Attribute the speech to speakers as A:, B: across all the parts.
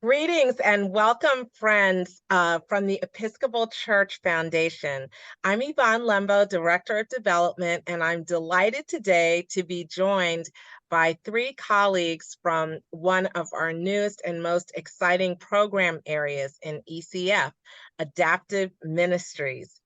A: Greetings and welcome, friends, from the Episcopal Church Foundation. I'm Yvonne Lembo, Director of Development, and I'm delighted today to be joined by three colleagues from one of our newest and most exciting program areas in ECF, Adaptive Ministries.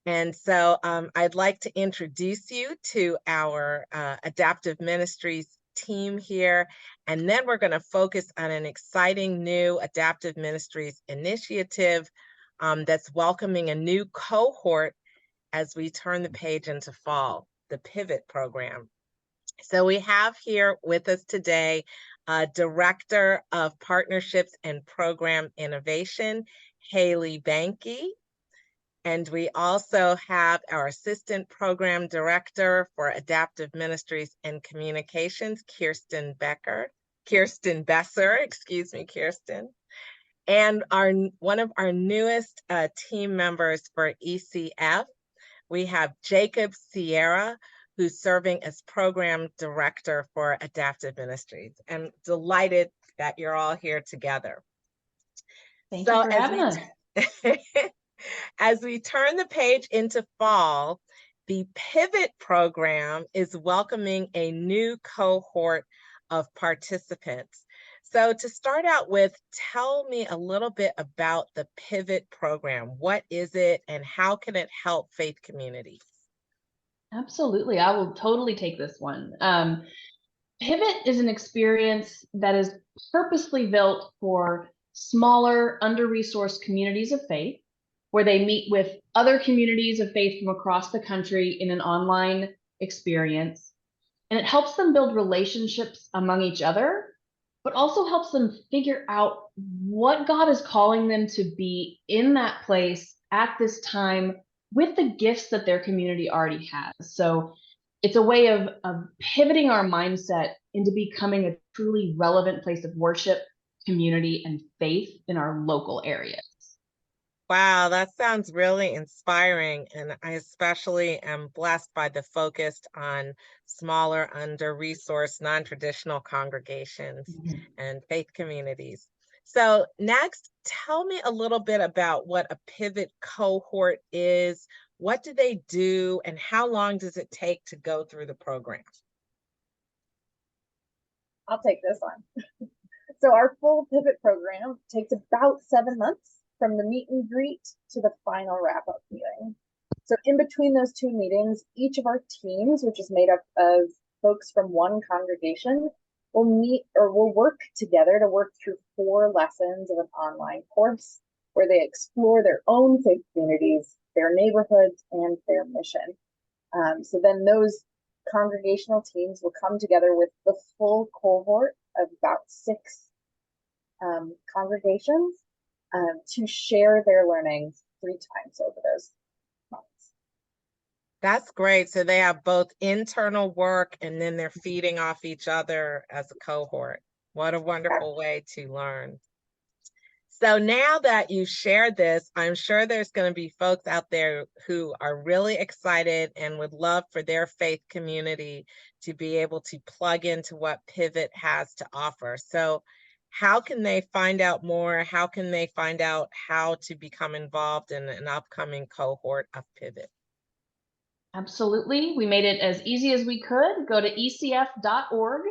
A: And so I'd like to introduce you to our Adaptive Ministries team here. And then we're going to focus on an exciting new Adaptive Ministries initiative that's welcoming a new cohort as we turn the page into fall, the Pivot program. So we have here with us today Director of Partnerships and Program Innovation, Haley Bankey. And we also have our Assistant Program Director for Adaptive Ministries and Communications, Kjerstin Besser, Kjerstin. And one of our newest team members for ECF, we have Jacob Sierra, who's serving as Program Director for Adaptive Ministries. And delighted that you're all here together.
B: Thank you for having us.
A: As we turn the page into fall, the Pivot program is welcoming a new cohort of participants. So to start out with, tell me a little bit about the Pivot program. What is it and how can it help faith communities?
B: Absolutely. I will totally take this one. Pivot is an experience that is purposely built for smaller, under-resourced communities of faith, where they meet with other communities of faith from across the country in an online experience. And it helps them build relationships among each other, but also helps them figure out what God is calling them to be in that place at this time with the gifts that their community already has. So it's a way of pivoting our mindset into becoming a truly relevant place of worship, community, and faith in our local areas.
A: Wow, that sounds really inspiring. And I especially am blessed by the focus on smaller, under-resourced, non-traditional congregations and faith communities. So next, tell me a little bit about what a Pivot cohort is. What do they do and how long does it take to go through the program?
C: I'll take this one. So our full Pivot program takes about 7 months from the meet and greet to the final wrap-up meeting. So in between those two meetings, each of our teams, which is made up of folks from one congregation, will meet or will work together to work through 4 lessons of an online course where they explore their own faith communities, their neighborhoods, and their mission. So then those congregational teams will come together with the full cohort of about 6 congregations to share their learnings 3 times over those months.
A: That's great. So they have both internal work and then they're feeding off each other as a cohort. What a wonderful way to learn. So now that you shared this, I'm sure there's going to be folks out there who are really excited and would love for their faith community to be able to plug into what Pivot has to offer. So how can they find out more? How can they find out how to become involved in an upcoming cohort of Pivot?
B: Absolutely. We made it as easy as we could. Go to ecf.org,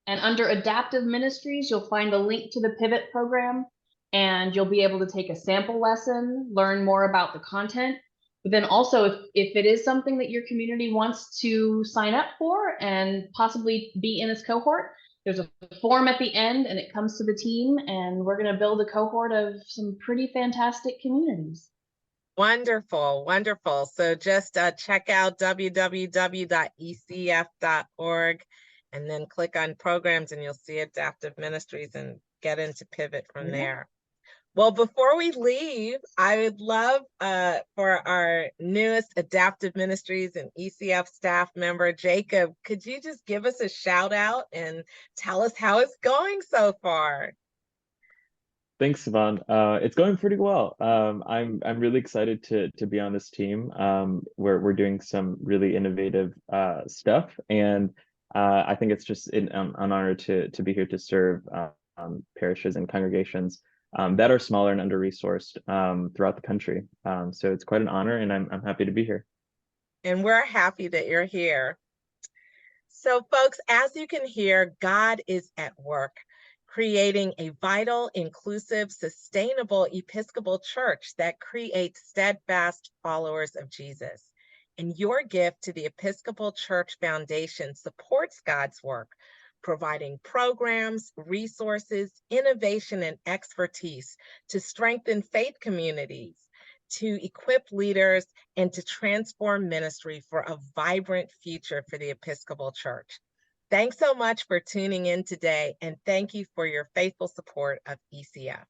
B: and under Adaptive Ministries, you'll find a link to the Pivot program, and you'll be able to take a sample lesson, learn more about the content. But then also, if it is something that your community wants to sign up for and possibly be in this cohort, there's a form at the end and it comes to the team, and we're going to build a cohort of some pretty fantastic communities.
A: Wonderful, wonderful. So just check out www.ecf.org and then click on programs and you'll see Adaptive Ministries and get into Pivot from there. Well, before we leave, I would love for our newest Adaptive Ministries and ECF staff member, Jacob, could you just give us a shout out and tell us how it's going so far?
D: Thanks, Yvonne. It's going pretty well. I'm really excited to be on this team. We're doing some really innovative stuff, and I think it's just an honor to be here to serve parishes and congregations that are smaller and under-resourced throughout the country. So it's quite an honor, and I'm happy to be here.
A: And we're happy that you're here. So folks, as you can hear, God is at work, creating a vital, inclusive, sustainable Episcopal church that creates steadfast followers of Jesus. And your gift to the Episcopal Church Foundation supports God's work, providing programs, resources, innovation, and expertise to strengthen faith communities, to equip leaders, and to transform ministry for a vibrant future for the Episcopal Church. Thanks so much for tuning in today, and thank you for your faithful support of ECF.